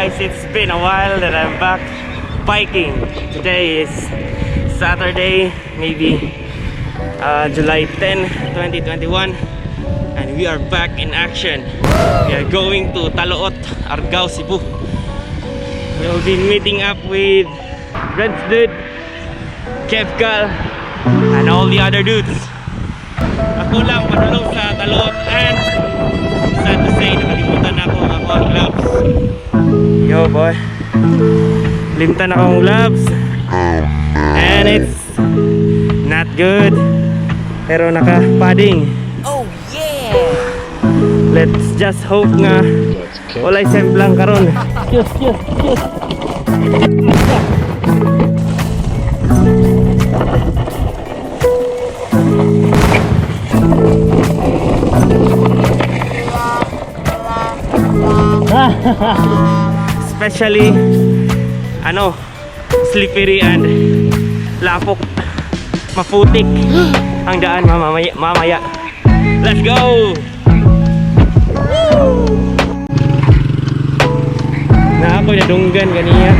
guys, it's been a while that I'm back biking. Today is Saturday, maybe July 10, 2021, and we are back in action. We are going to InTaloot, Argao Cebu. We'll be meeting up with Renz dude, Kev Cal, and all the other dudes. Ako lang padulong sa InTaloot, and sad to say, nakalimutan ako ang gloves. Yo boy, limtan akong gloves, and it's not good, pero naka-padding. Oh yeah! Let's just hope nga walay semplang karon. Yes. Especially slippery and lapok, maputik ang daan mamaya. Let's go! Na ako nadunggan ganiya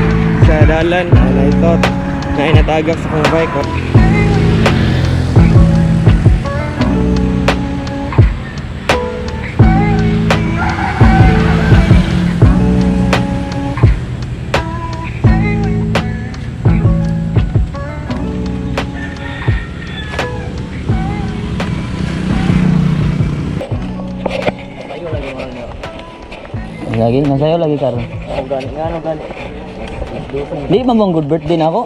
sa dalan, and I thought na inatagak sa kong bike. Lagi, nasayo lagi karon. Gani. Di man mong good birthday na ako.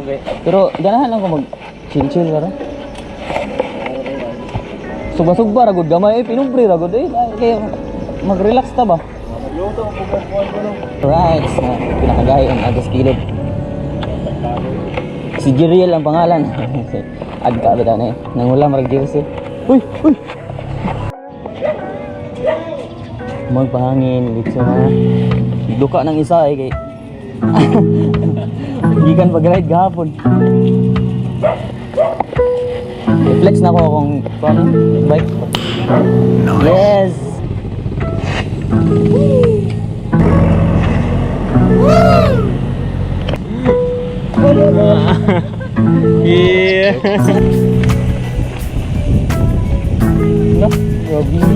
Okay. Pero ganahan lang ko mag chill karon. Sugba ra gud gamay pinubre ra gud kay mag-relax ta ba? Magluto ko po. Right, pinakagayon agos kilid. Si Jiriel ang pangalan. Agka ba na nangulam ra jersey. Uy. Magpahangin dito na duka ng isa kay gikan pag-ride gahapon. Reflex na ako kung bike. Yes. Yeah.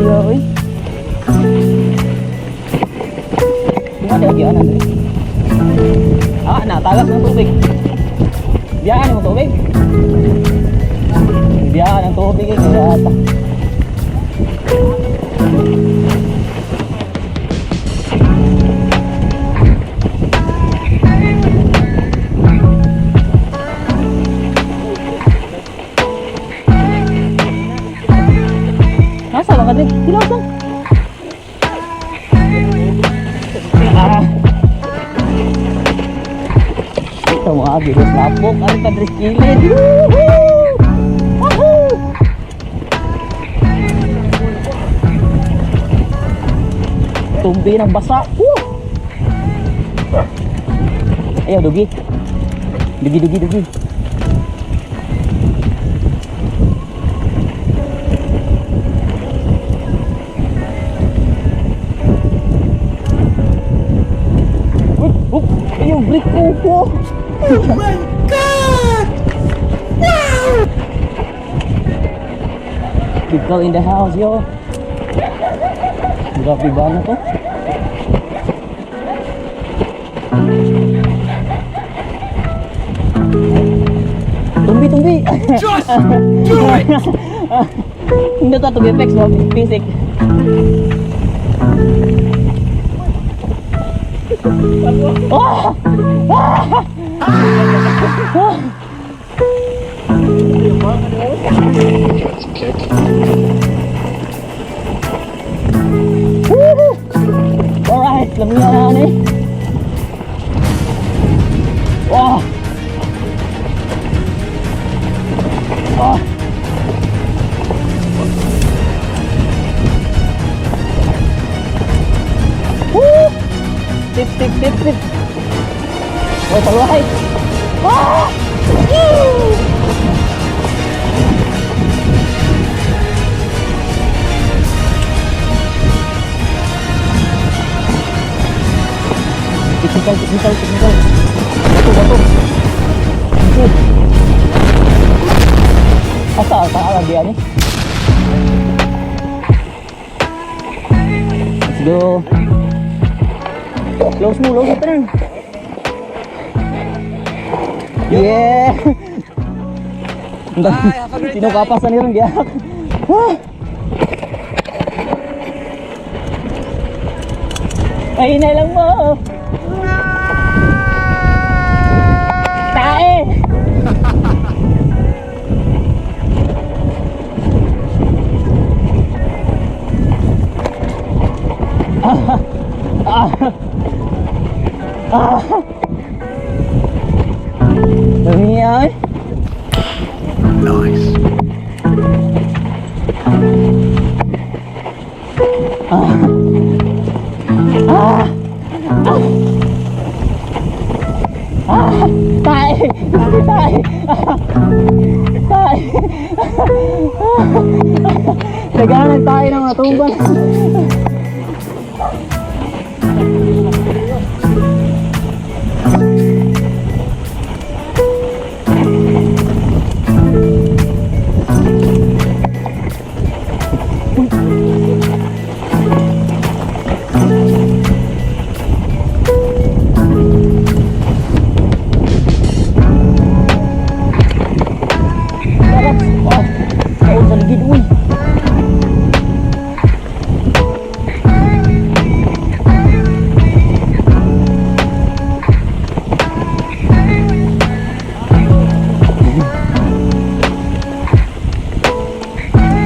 Grabe. Ada gian Andrey. Natagas ng tubig. Biyaan mo tubig. Biyaan ng tubig kaya ata. Nasa lang Andrey? Hilaw lang. Ito mga bilis lapok, ang kadris kilid. Woohoo! Tumbi ng basa. Woo! Ayaw, dugi. Dugi. Ayaw, break ko. Oh my God! Wow! Kev Cal in the house, yo. Grabe ba na to? Tumbi! Just do it! Hindi to effects, no? Basic. Oh! That's a kick. Alright, lamiya na ni. Wow! Woo! Tip. Oh, palway! Ah! Technical. Bato. Okay. Asa lagi ani? Let's go. Close mo tenang. Yeah. Bye, have a great Sino kapasan niyo ron giyak? Ay, hinay lang mo. Tae. Dami yan. Nice. Tae. Naghanap tayo ng mga tumban.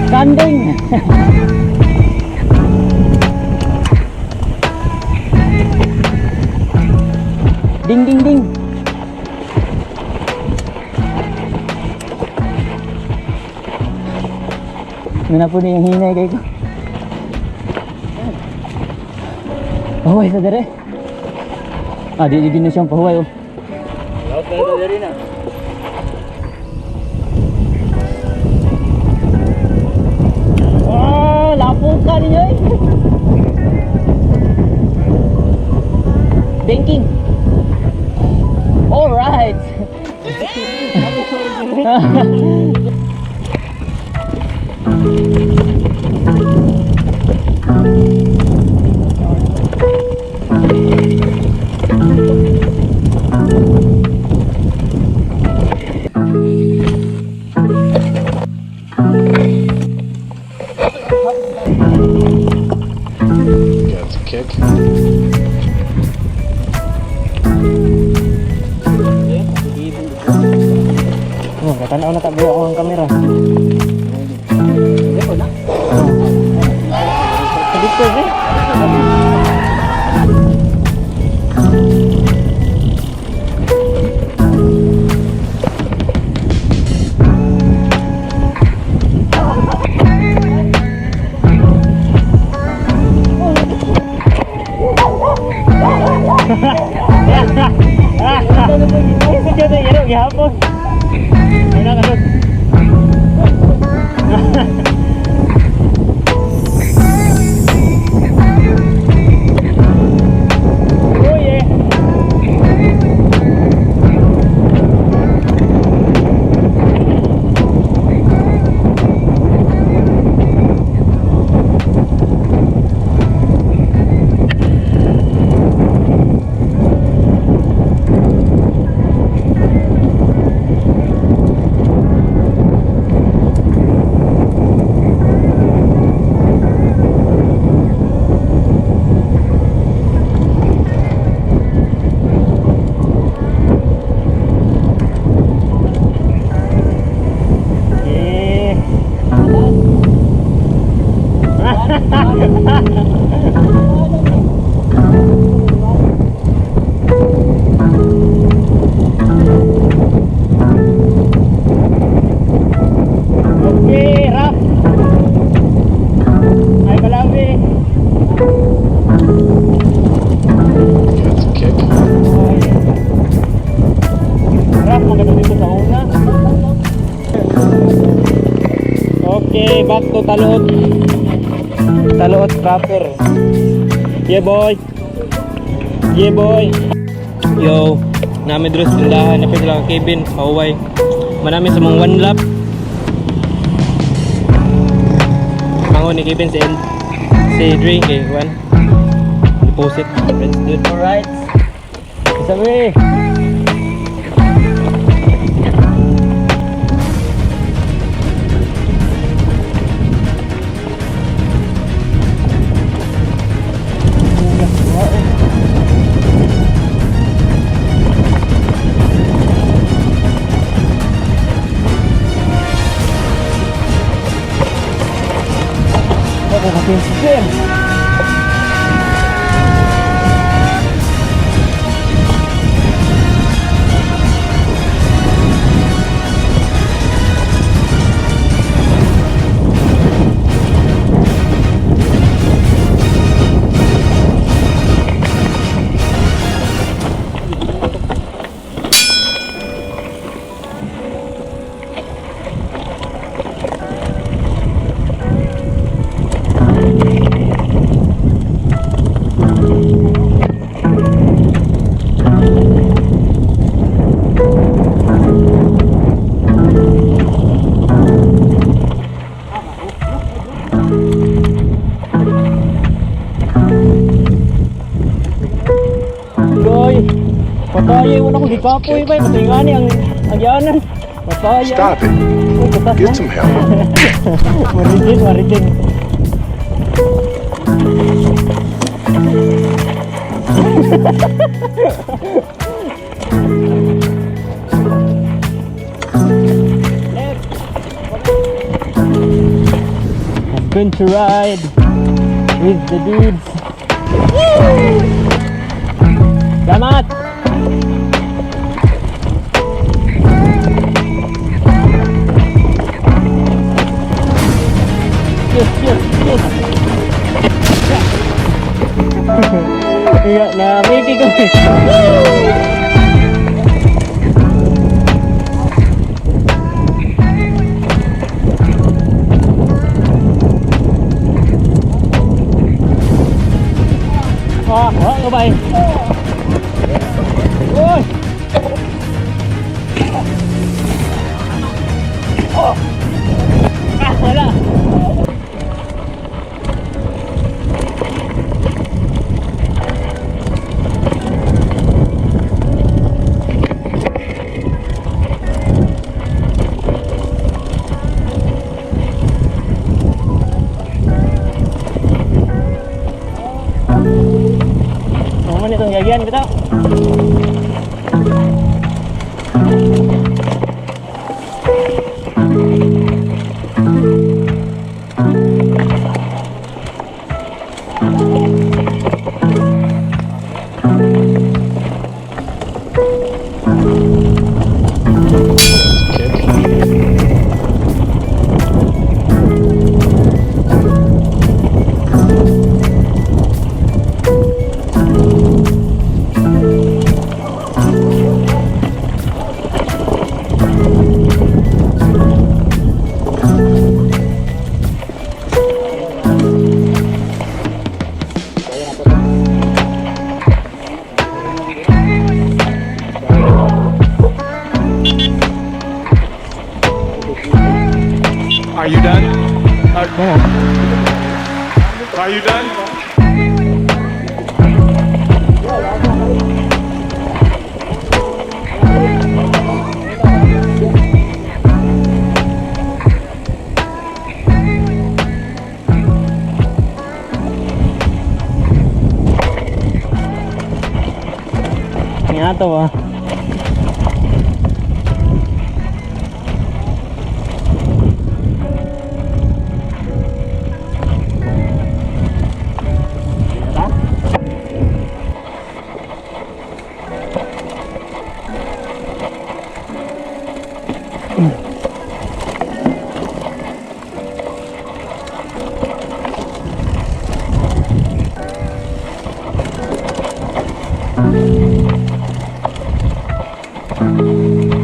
Standing. Ding. Ano po na yung hinay kayo ko? Pahuway sa dere. Di na siyang pahuway oh. Laut na ito diri na. Lapukan niyo eh. Banking. All right. That's a kick. Oh, katanaw na tabi ako ng kamera. Dito eh. Gihapon. Ano ka doon? Oh yeah. Okay, Raf. Ay, Balawi. That's a kick. Raf, maganda dito sa una. Okay, back to Talot. Talot proper. Yeah boy. Yo, namin dito sa tindahan. Napit lang ang Kevin, pauway. Manami sa mga 1 lap. Mango ni Kevin si drink eh, 1. Deposit, friends dude. Alright. Sabi. Pataya mo na ko gikapoy ba patingani ang yanan. Pataya. Stop it. Get some help. Maritin. Adventure ride with the dudes. Selamat. Yes. Iya, na Mickey ko. Bye. Ôi. Wala. Naman itong gagian kita. Are you done? Are you done? Nga to ba?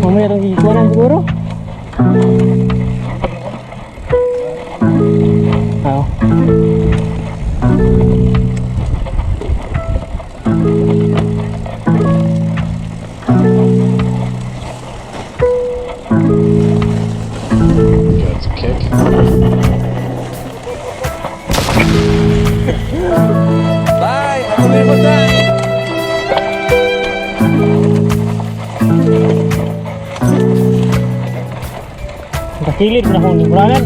Mamaya itong kikikuanan siguro. Oo. Nakilid na akong libranan.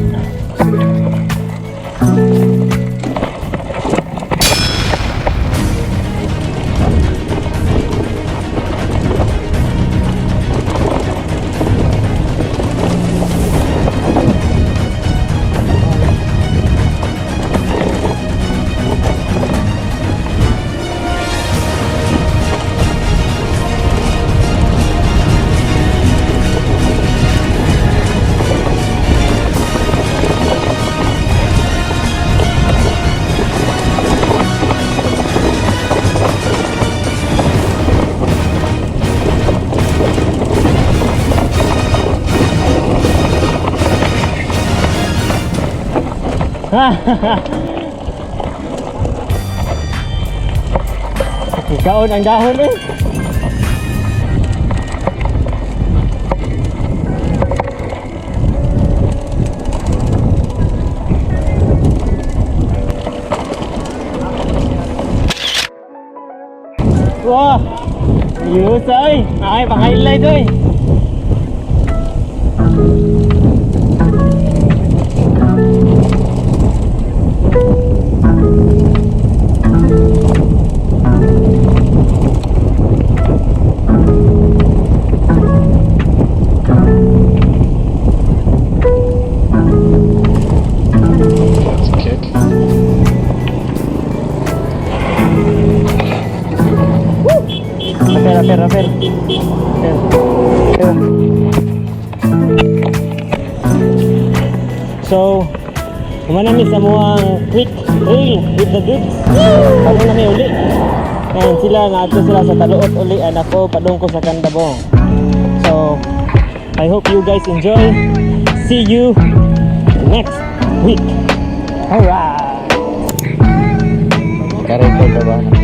Kaon ang dahon eh. Wah, ayos ay. Ay, pang-highlight eh. That's a kick. Rapper. So, kumanami sa muang quick trail with the dudes. Kamo na may uli. And sila nga ato sila sa taluot uli and ako padung ko sa Kandabong. So, I hope you guys enjoy. See you next week. Alright. Karito ba ba?